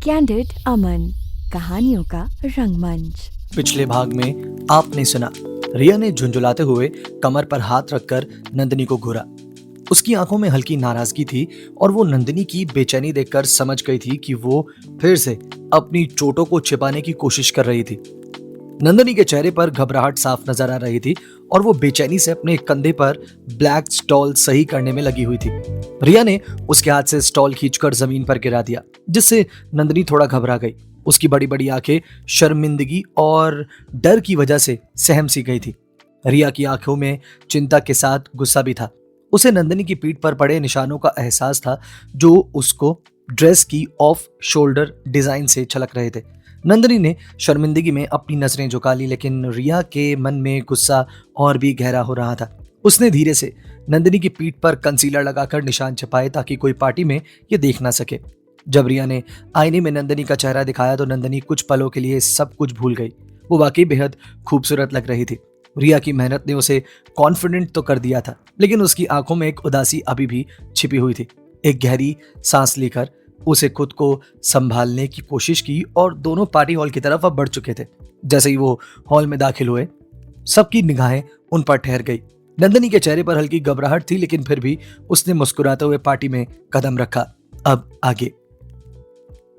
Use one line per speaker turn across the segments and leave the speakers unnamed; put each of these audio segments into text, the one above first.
Candid अमन, कहानियों का रंगमंच।
पिछले भाग में आपने सुना, रिया ने झुंझुलाते हुए कमर पर हाथ रखकर नंदिनी को घूरा। उसकी आंखों में हल्की नाराजगी थी और वो नंदिनी की बेचैनी देखकर समझ गई थी कि वो फिर से अपनी चोटों को छिपाने की कोशिश कर रही थी। नंदिनी के चेहरे पर घबराहट साफ नजर आ रही थी और वो बेचैनी से अपने कंधे पर ब्लैक स्टॉल सही करने में लगी हुई थी। रिया ने उसके हाथ से स्टॉल खींचकर जमीन पर गिरा दिया, जिससे नंदिनी थोड़ा घबरा गई। उसकी बड़ी बड़ी आंखें शर्मिंदगी और डर की वजह से सहम सी गई थी। रिया की आंखों में चिंता के साथ गुस्सा भी था। उसे नंदिनी की पीठ पर पड़े निशानों का एहसास था, जो उसको ड्रेस की ऑफ शोल्डर डिजाइन से छलक रहे थे। नंदिनी ने शर्मिंदगी में अपनी नजरें झुका ली, लेकिन रिया के मन में गुस्सा और भी गहरा हो रहा था। उसने धीरे से नंदिनी की पीठ पर कंसीलर लगाकर निशान छपाए ताकि कोई पार्टी में ये देख ना सके। जब रिया ने आईने में नंदिनी का चेहरा दिखाया तो नंदिनी कुछ पलों के लिए सब कुछ भूल गई। वो वाकई बेहद खूबसूरत लग रही थी। रिया की मेहनत ने उसे कॉन्फिडेंट तो कर दिया था, लेकिन उसकी आंखों में एक उदासी अभी भी छिपी हुई थी। एक गहरी सांस लेकर उसे खुद को संभालने की कोशिश की और दोनों पार्टी हॉल की तरफ अब बढ़ चुके थे। जैसे ही वो हॉल में दाखिल हुए, सबकी निगाहें उन पर ठहर गई। नंदिनी के चेहरे पर हल्की घबराहट थी, लेकिन फिर भी उसने मुस्कुराते हुए पार्टी में कदम रखा। अब आगे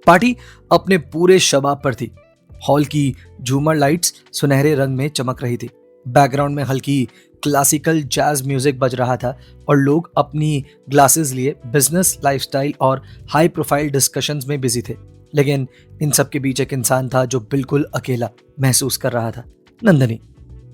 पार्टी अपने पूरे शबाब पर थी। हॉल की झूमर लाइट्स सुनहरे रंग में चमक रही थी। बैकग्राउंड में हल्की क्लासिकल जैज म्यूजिक बज रहा था और लोग अपनी ग्लासेस लिए बिजनेस, लाइफस्टाइल और हाई प्रोफाइल डिस्कशंस में बिजी थे। लेकिन इन सब के बीच एक इंसान था जो बिल्कुल अकेला महसूस कर रहा था, नंदिनी।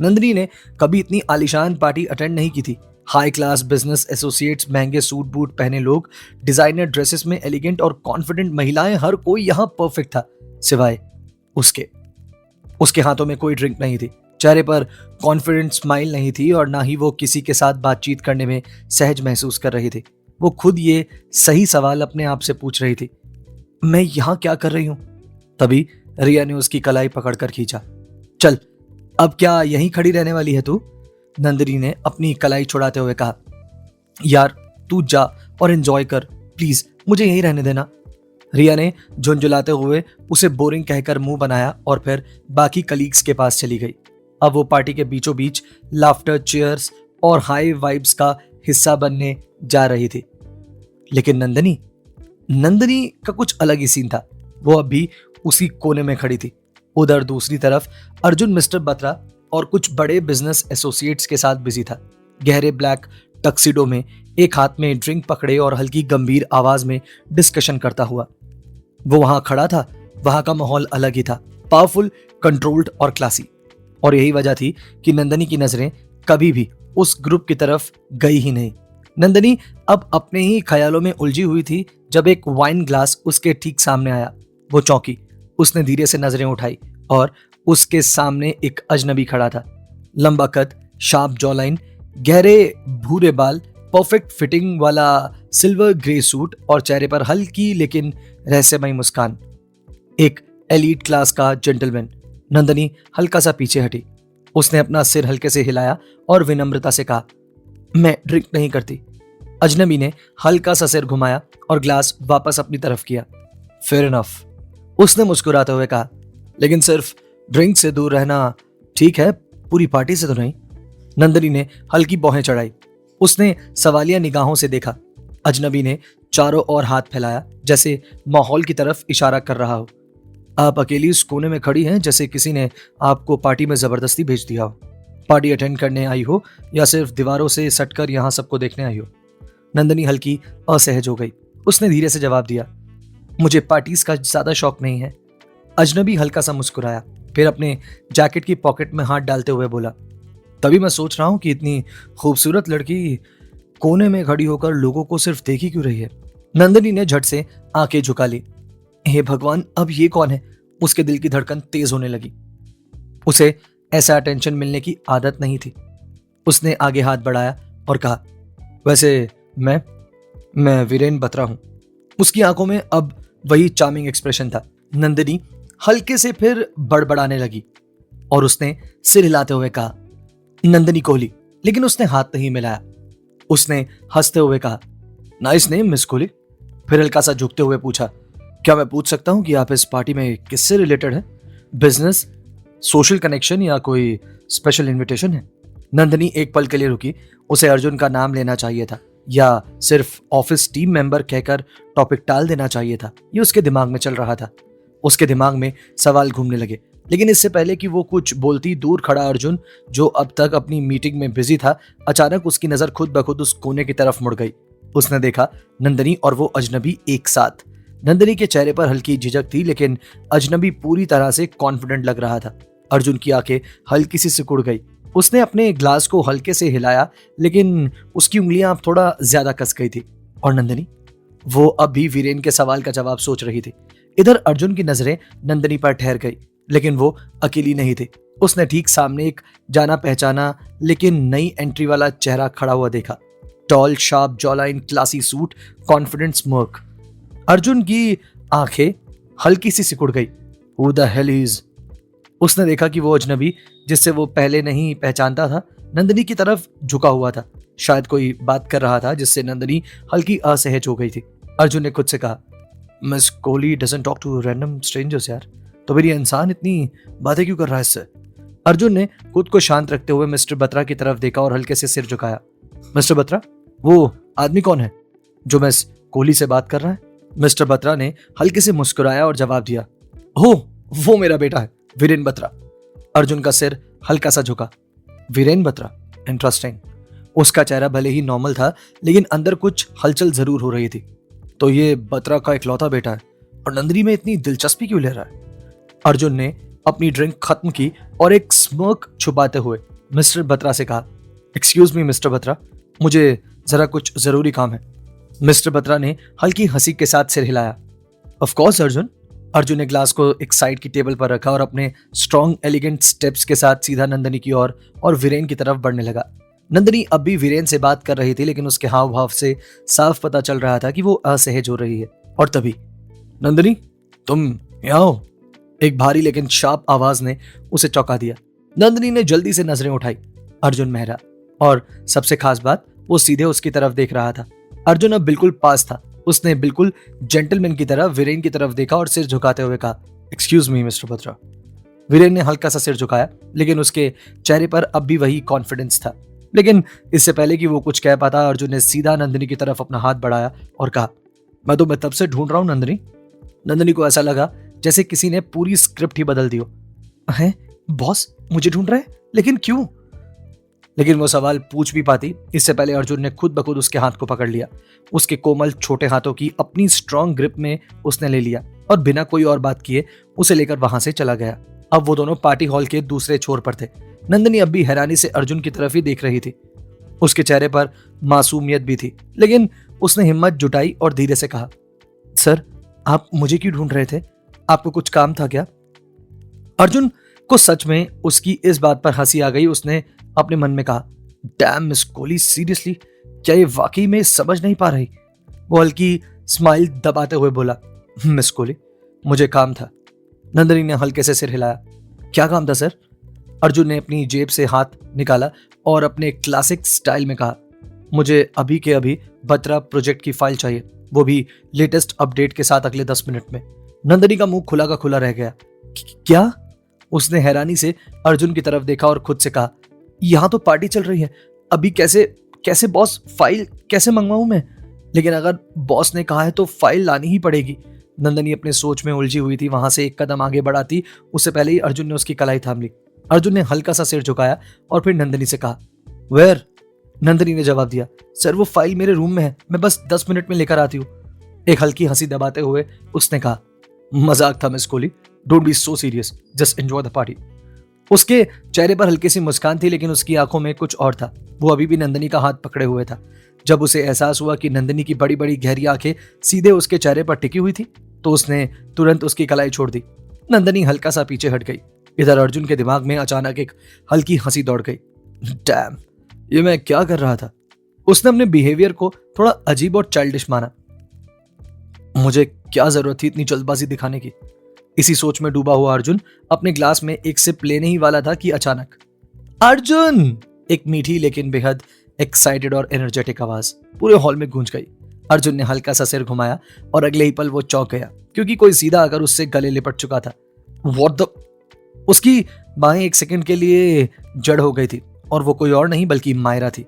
नंदिनी ने कभी इतनी आलीशान पार्टी अटेंड नहीं की थी। हाई क्लास बिजनेस एसोसिएट्स, महंगे सूट बूट पहने लोग, डिजाइनर ड्रेसेस में एलिगेंट और कॉन्फिडेंट महिलाएं, हर कोई यहाँ परफेक्ट था सिवाय उसके। उसके हाथों में कोई ड्रिंक नहीं थी, चेहरे पर कॉन्फिडेंट स्माइल नहीं थी और ना ही वो किसी के साथ बातचीत करने में सहज महसूस कर रही थी। वो खुद ये सही सवाल अपने आप से पूछ रही थी, मैं यहाँ क्या कर रही हूँ? तभी रिया ने उसकी कलाई पकड़कर खींचा। चल, अब क्या यहीं खड़ी रहने वाली है तू? नंदिनी ने अपनी कलाई छुड़ाते हुए कहा। यार तू जा और एंजॉय कर, प्लीज मुझे यहीं रहने देना। रिया ने झुंझुलाते हुए उसे बोरिंग कहकर मुंह बनाया और फिर बाकी कलीग्स के पास चली गई। अब वो पार्टी के बीचों बीच लाफ्टर, चीयर्स और हाई वाइब्स का हिस्सा बनने जा रही थी। लेकिन नंदिनी का कुछ अलग ही सीन था। वो अब भी उसी कोने में खड़ी थी। उधर दूसरी तरफ अर्जुन, मिस्टर बत्रा और कुछ बड़े बिजनेस एसोसिएट्स के साथ बिजी था। गहरे ब्लैक टक्सिडो में, एक हाथ में ड्रिंक पकड़े और हल्की गंभीर आवाज में डिस्कशन करता हुआ वो वहां खड़ा था। वहां का माहौल अलग ही था, पावरफुल, कंट्रोल्ड और क्लासी। और यही वजह थी कि नंदिनी की नजरें कभी भी उस ग्रुप की तरफ गई ही नहीं। नंदिनी अब अपने ही ख्यालों में उलझी हुई थी जब एक वाइन ग्लास उसके ठीक सामने आया। वो चौंकी। उसने धीरे से नजरें उठाई और उसके सामने एक अजनबी खड़ा था। लंबा कद, शार्प जॉलाइन, गहरे भूरे बाल, परफेक्ट फिटिंग वाला सिल्वर ग्रे सूट और चेहरे पर हल्की लेकिन रहस्यमयी मुस्कान। एक एलीट क्लास का जेंटलमैन। नंदिनी हल्का सा पीछे हटी। उसने अपना सिर हल्के से हिलाया और विनम्रता से कहा, मैं ड्रिंक नहीं करती। अजनबी ने हल्का सा सिर घुमाया और ग्लास वापस अपनी तरफ किया। फेयर इनफ, उसने मुस्कुराते हुए कहा, लेकिन सिर्फ ड्रिंक से दूर रहना ठीक है, पूरी पार्टी से तो नहीं। नंदिनी ने हल्की भौहें चढ़ाई। उसने सवालिया निगाहों से देखा। अजनबी ने चारों ओर हाथ फैलाया, जैसे माहौल की तरफ इशारा कर रहा हो। आप अकेली इस कोने में खड़ी हैं जैसे किसी ने आपको पार्टी में जबरदस्ती भेज दिया हो। पार्टी अटेंड करने आई हो या सिर्फ दीवारों से सटकर यहाँ सबको देखने आई हो? नंदिनी हल्की असहज हो गई। उसने धीरे से जवाब दिया, मुझे पार्टीज का ज्यादा शौक नहीं है। अजनबी हल्का सा मुस्कुराया, फिर अपने जैकेट की पॉकेट में हाथ डालते हुए बोला, तभी मैं सोच रहा हूं कि इतनी खूबसूरत लड़की कोने में खड़ी होकर लोगों को सिर्फ देख ही क्यों रही है। नंदिनी ने झट से आंखें झुका ली। हे भगवान, अब ये कौन है? उसके दिल की धड़कन तेज होने लगी। उसे ऐसा अटेंशन मिलने की आदत नहीं थी। उसने आगे हाथ बढ़ाया और कहा, वैसे मैं वीरेन बत्रा हूं। उसकी आंखों में अब वही चार्मिंग एक्सप्रेशन था। नंदिनी हल्के से फिर बड़बड़ाने लगी और उसने सिर हिलाते हुए कहा, नंदिनी कोहली, लेकिन उसने हाथ नहीं मिलाया। उसने हंसते हुए कहा, नाइस नेम मिस कोहली। फिर हल्का सा झुकते हुए पूछा, क्या मैं पूछ सकता हूँ कि आप इस पार्टी में किससे रिलेटेड है? बिजनेस, सोशल कनेक्शन या कोई स्पेशल इनविटेशन है? नंदनी एक पल के लिए रुकी। उसे अर्जुन का नाम लेना चाहिए था या सिर्फ ऑफिस टीम मेंबर कहकर टॉपिक टाल देना चाहिए था, ये उसके दिमाग में चल रहा था। उसके दिमाग में सवाल घूमने लगे, लेकिन इससे पहले कि वो कुछ बोलती, दूर खड़ा अर्जुन, जो अब तक अपनी मीटिंग में बिजी था, अचानक उसकी नजर खुद ब खुद उस कोने की तरफ मुड़ गई। उसने देखा नंदनी और वो अजनबी एक साथ। नंदनी के चेहरे पर हल्की झिझक थी, लेकिन अजनबी पूरी तरह से कॉन्फिडेंट लग रहा था। अर्जुन की आंखें हल्की सी सिकुड़ गई। उसने अपने ग्लास को हल्के से हिलाया, लेकिन उसकी उंगलियां अब थोड़ा ज्यादा कस गई थी। और नंदनी, वो अब भी वीरेन के सवाल का जवाब सोच रही थी। इधर अर्जुन की नजरें नंदनी पर ठहर गई, लेकिन वो अकेली नहीं थी। उसने ठीक सामने एक जाना पहचाना लेकिन नई एंट्री वाला चेहरा खड़ा हुआ देखा। Tall, sharp jawline, classy suit, confident smirk. Arjun की आंखें हल्की सी सिकुड़ गई। Who the hell is? उसने देखा कि वो अजनबी, जिससे वो पहले नहीं पहचानता था, नंदनी की तरफ झुका हुआ था। शायद कोई बात कर रहा था जिससे नंदनी हल्की असहज हो गई थी। अर्जुन ने खुद से कहा, miss Kohli doesn't talk to random strangers यार। तो फिर ये इंसान इतनी बातें क्यों कर रहा है इससे? अर्जुन ने खुद को शांत रखते हुए मिस्टर बत्रा की तरफ देखा और हल्के से सिर झुकाया। मिस्टर बत्रा, वो आदमी कौन है जो मिस कोहली से बात कर रहा है? मिस्टर बत्रा ने हल्के से मुस्कुराया और जवाब दिया, हो, वो मेरा बेटा है, वीरेन बत्रा। अर्जुन का सिर हल्का सा झुका। वीरेन बत्रा, इंटरेस्टिंग। उसका चेहरा भले ही नॉर्मल था, लेकिन अंदर कुछ हलचल जरूर हो रही थी। तो ये बत्रा का इकलौता बेटा है, और नंदनी में इतनी दिलचस्पी क्यों ले रहा है? अर्जुन ने अपनी ड्रिंक खत्म की और एक स्मर्क छुपाते हुए मिस्टर बत्रा से कहा, एक्सक्यूज मी मिस्टर बत्रा, मुझे जरा कुछ जरूरी काम है। मिस्टर बत्रा ने हल्की हंसी के साथ सिर हिलाया। Of course Arjun. अर्जुन ने ग्लास को एक साइड की टेबल पर रखा और अपने स्ट्रॉन्ग एलिगेंट स्टेप्स के साथ सीधा नंदनी की ओर और वीरेन की तरफ बढ़ने लगा। नंदनी अब भी वीरेन से बात कर रही थी, लेकिन उसके हाव भाव से साफ पता चल रहा था कि वो असहज हो रही है। और तभी, नंदनी, तुम यहाँ हो? एक भारी लेकिन शार्प आवाज ने उसे चौंका दिया। नंदनी ने जल्दी से नजरें उठाई। अर्जुन मेहरा, और सबसे खास बात, वो सीधे उसकी तरफ देख रहा था। अर्जुन अब बिल्कुल पास था। उसने बिल्कुल जेंटलमैन की तरह वीरेन की तरफ देखा और सिर झुकाते हुए कहा, excuse me mister Batra. Viren ने हल्का सा सिर झुकाया, लेकिन उसके चेहरे पर अब भी वही कॉन्फिडेंस था। लेकिन इससे पहले कि वो कुछ कह पाता, अर्जुन ने सीधा नंदनी की तरफ अपना हाथ बढ़ाया और कहा, मैं तुम्हें तब से ढूंढ रहा हूं नंदनी। नंदनी को ऐसा लगा जैसे किसी ने पूरी स्क्रिप्ट ही बदल दी हो। हैं बॉस, मुझे ढूंढ रहे हैं, लेकिन क्यों? लेकिन वो सवाल पूछ भी पाती, इससे पहले अर्जुन ने खुद ब खुद उसके हाथ को पकड़ लिया। उसके कोमल छोटे हाथों की अपनी स्ट्रॉन्ग ग्रिप में उसने ले लिया और बिना कोई और बात किए उसे लेकर वहां से चला गया। अब वो दोनों पार्टी हॉल के दूसरे छोर पर थे। नंदनी अब भी हैरानी से अर्जुन की तरफ ही देख रही थी। उसके चेहरे पर मासूमियत भी थी, लेकिन उसने हिम्मत जुटाई और धीरे से कहा, सर, आप मुझे क्यों ढूंढ रहे थे? आपको कुछ काम था क्या? अर्जुन को सच में उसकी इस बात पर हंसी आ गई। उसने अपने मन में कहा, डैम मिस कोहली, सीरियसली, क्या ये वाकई में समझ नहीं पा रही? वो हल्की स्माइल दबाते हुए बोला, मिस कोहली, मुझे काम था। नंदनी ने हल्के से सिर हिलाया। क्या काम था सर? अर्जुन ने अपनी जेब से हाथ निकाला और अपने क्लासिक स्टाइल में कहा, मुझे अभी के अभी बत्रा प्रोजेक्ट की फाइल चाहिए, वो भी लेटेस्ट अपडेट के साथ अगले 10 मिनट में। नंदनी का मुंह खुला का खुला रह गया। क्या? उसने हैरानी से अर्जुन की तरफ देखा और खुद से कहा, यहाँ तो पार्टी चल रही है, अभी कैसे बॉस, फाइल कैसे मंगवाऊं मैं? लेकिन अगर बॉस ने कहा है तो फाइल लानी ही पड़ेगी। नंदनी अपने सोच में उलझी हुई थी। वहां से एक कदम आगे बढ़ाती उससे पहले ही अर्जुन ने उसकी कलाई थाम ली। अर्जुन ने हल्का सा सिर झुकाया और फिर नंदनी से कहा, वेयर? नंदनी ने जवाब दिया, सर, वो फाइल मेरे रूम में है, मैं बस 10 मिनट में लेकर आती हूँ। एक हल्की हंसी दबाते हुए उसने कहा, मजाक था miss Kohli, don't be so serious, just enjoy the party. उसके चेहरे पर हल्की सी मुस्कान थी, लेकिन उसकी आंखों में कुछ और था। वो अभी भी नंदनी का हाथ पकड़े हुए था। जब उसे एहसास हुआ कि नंदनी की बड़ी बड़ी गहरी आंखें सीधे उसके चेहरे पर टिकी हुई थी, तो उसने तुरंत उसकी कलाई छोड़ दी। नंदनी हल्का सा पीछे हट गई। इधर अर्जुन के दिमाग में अचानक एक हल्की हंसी दौड़ गई। डैम, ये मैं क्या कर रहा था? उसने अपने बिहेवियर को थोड़ा अजीब और चाइल्डिश माना। मुझे क्या जरूरत थी इतनी जल्दबाजी दिखाने की? इसी सोच में डूबा हुआ अर्जुन अपने ग्लास में एक सिप लेने ही वाला था कि अचानक, अर्जुन! एक मीठी लेकिन बेहद एक्साइटेड और एनर्जेटिक आवाज पूरे हॉल में गूंज गई। अर्जुन ने हल्का सा सिर घुमाया और अगले ही पल वो चौंक गया क्योंकि कोई सीधा आकर उससे गले लिपट चुका था। What the? उसकी बाहें एक सेकंड के लिए जड़ हो गई थी और वो कोई और नहीं बल्कि मायरा थी।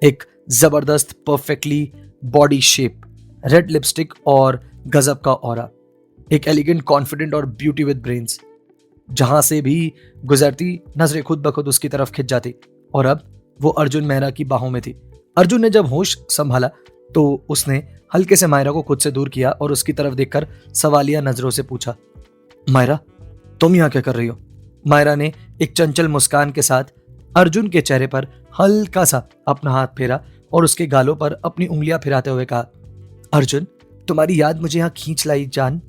एक जबरदस्त perfectly body shape, red lipstick और गजब का ऑरा, एक एलिगेंट कॉन्फिडेंट और ब्यूटी विद ब्रेन्स। जहां से भी गुजरती नजरें खुद ब खुद उसकी तरफ खिंच जाती और अब वो अर्जुन मेहरा की बाहों में थी। अर्जुन ने जब होश संभाला तो उसने हल्के से मायरा को खुद से दूर किया और उसकी तरफ देखकर सवालिया नजरों से पूछा, मायरा तुम यहाँ क्या कर रही हो? मायरा ने एक चंचल मुस्कान के साथ अर्जुन के चेहरे पर हल्का सा अपना हाथ फेरा और उसके गालों पर अपनी उंगलियां फिराते हुए कहा, अर्जुन तुम्हारी याद मुझे यहाँ खींच लाई जान।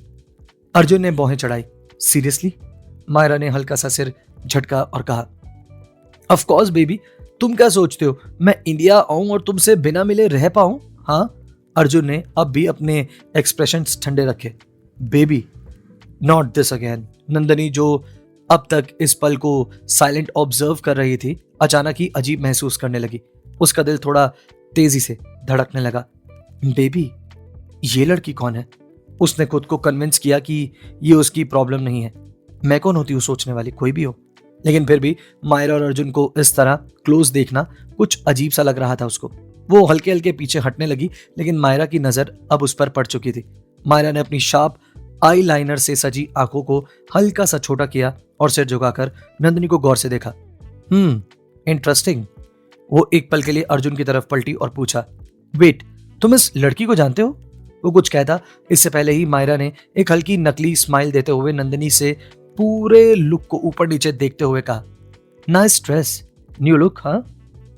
अर्जुन ने भौहें चढ़ाई। सीरियसली? मायरा ने हल्का सा सिर झटका और कहा, ऑफ कोर्स बेबी, तुम क्या सोचते हो मैं इंडिया आऊं और तुमसे बिना मिले रह पाऊं? हाँ। अर्जुन ने अब भी अपने एक्सप्रेशंस ठंडे रखे। Baby not this again. Nandini जो अब तक इस पल को साइलेंट ऑब्जर्व कर रही थी अचानक ही अजीब महसूस करने लगी। उसका दिल थोड़ा तेजी से धड़कने लगा। बेबी ये लड़की कौन है? उसने खुद को कन्विंस किया कि ये उसकी प्रॉब्लम नहीं है। मैं कौन होती हूँ सोचने वाली, कोई भी हो। लेकिन फिर भी मायरा और अर्जुन को इस तरह क्लोज देखना कुछ अजीब सा लग रहा था उसको। वो हल्के हल्के पीछे हटने लगी लेकिन मायरा की नजर अब उस पर पड़ चुकी थी। मायरा ने अपनी शार्प आई लाइनर से सजी आंखों को हल्का सा छोटा किया और सिर झुकाकर नंदिनी को गौर से देखा। इंटरेस्टिंग। वो एक पल के लिए अर्जुन की तरफ पलटी और पूछा, वेट तुम इस लड़की को जानते हो? वो कुछ कहता इससे पहले ही मायरा ने एक हल्की नकली स्माइल देते हुए नंदिनी से पूरे लुक को ऊपर नीचे देखते हुए कहा, नाइस ड्रेस, न्यू लुक। हाँ।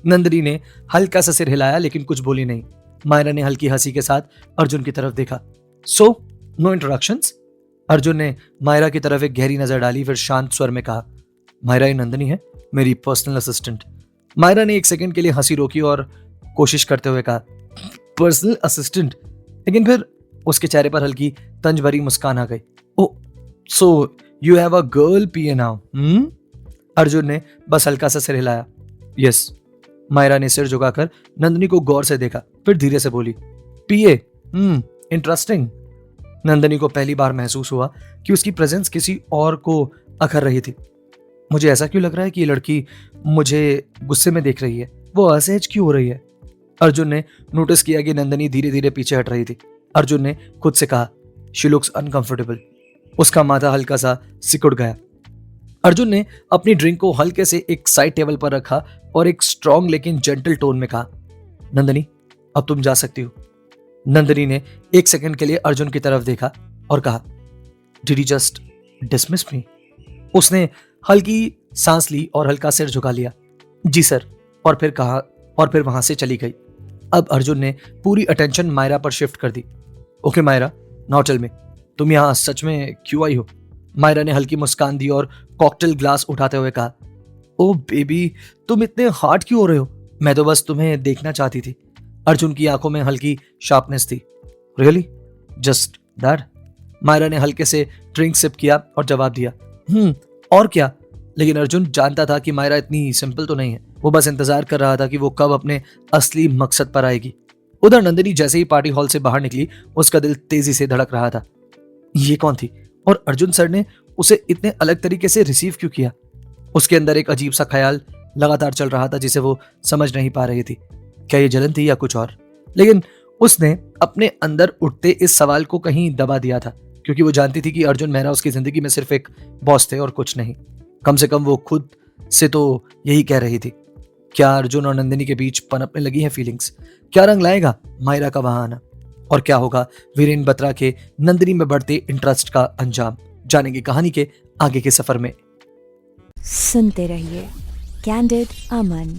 नंदिनी ने हल्का सा सिर हिलाया लेकिन कुछ बोली नहीं। मायरा ने हल्की हंसी के साथ अर्जुन की तरफ देखा। So no introductions? अर्जुन ने मायरा की तरफ एक गहरी नजर डाली, फिर शांत स्वर में कहा, मायरा ये नंदिनी है, मेरी पर्सनल असिस्टेंट। मायरा ने एक सेकंड के लिए हंसी रोकी और कोशिश करते हुए कहा, पर्सनल असिस्टेंट? लेकिन फिर उसके चेहरे पर हल्की तंज भरी मुस्कान आ गई। Oh so you have a girl PA now? Arjun ने बस हल्का सा सिर हिलाया। यस। मायरा ने सिर झुकाकर नंदिनी को गौर से देखा, फिर धीरे से बोली, पीए? इंटरेस्टिंग। नंदिनी को पहली बार महसूस हुआ कि उसकी प्रेजेंस किसी और को अखर रही थी। मुझे ऐसा क्यों लग रहा है कि ये लड़की मुझे गुस्से में देख रही है? वो असहज क्यों हो रही है? अर्जुन ने नोटिस किया कि नंदिनी धीरे धीरे पीछे हट रही थी। अर्जुन ने खुद से कहा, शी लुक्स अनकंफर्टेबल। उसका माथा हल्का सा सिकुड़ गया। अर्जुन ने अपनी ड्रिंक को हल्के से एक साइड टेबल पर रखा और एक स्ट्रॉन्ग लेकिन जेंटल टोन में कहा, नंदिनी अब तुम जा सकती हो। नंदिनी ने एक सेकंड के लिए अर्जुन की तरफ देखा और कहा, डिड यू जस्ट डिसमिस मी? उसने हल्की सांस ली और हल्का सिर झुका लिया। जी सर। और फिर वहां से चली गई। अब अर्जुन ने पूरी अटेंशन मायरा पर शिफ्ट कर दी। Okay Myra, now tell me, तुम यहाँ सच में क्यों आई हो? मायरा ने हल्की मुस्कान दी और कॉकटेल ग्लास उठाते हुए कहा, ओ बेबी तुम इतने हार्ड क्यों हो रहे हो? मैं तो बस तुम्हें देखना चाहती थी। अर्जुन की आंखों में हल्की शार्पनेस थी। रियली? Just that? मायरा ने हल्के से ड्रिंक सिप किया और जवाब दिया, और क्या? लेकिन अर्जुन जानता था कि मायरा इतनी सिंपल तो नहीं है। वो बस इंतजार कर रहा था कि वो कब अपने असली मकसद पर आएगी। उधर नंदिनी जैसे ही पार्टी हॉल से बाहर निकली उसका दिल तेजी से धड़क रहा था। ये कौन थी और अर्जुन सर ने उसे इतने अलग तरीके से रिसीव क्यों किया? उसके अंदर एक अजीब सा ख्याल लगातार चल रहा था जिसे वो समझ नहीं पा रही थी। क्या ये जलन थी या कुछ और? लेकिन उसने अपने अंदर उठते इस सवाल को कहीं दबा दिया था क्योंकि वो जानती थी कि अर्जुन मेहरा उसकी जिंदगी में सिर्फ एक बॉस थे और कुछ नहीं। कम से कम वो खुद से तो यही कह रही थी। क्या अर्जुन और नंदिनी के बीच पनपने लगी है फीलिंग्स? क्या रंग लाएगा मायरा का वहां आना? और क्या होगा वीरेन बत्रा के नंदिनी में बढ़ते इंटरेस्ट का अंजाम? जानेंगे कहानी के आगे के सफर में।
सुनते रहिए कैंडिड अमन।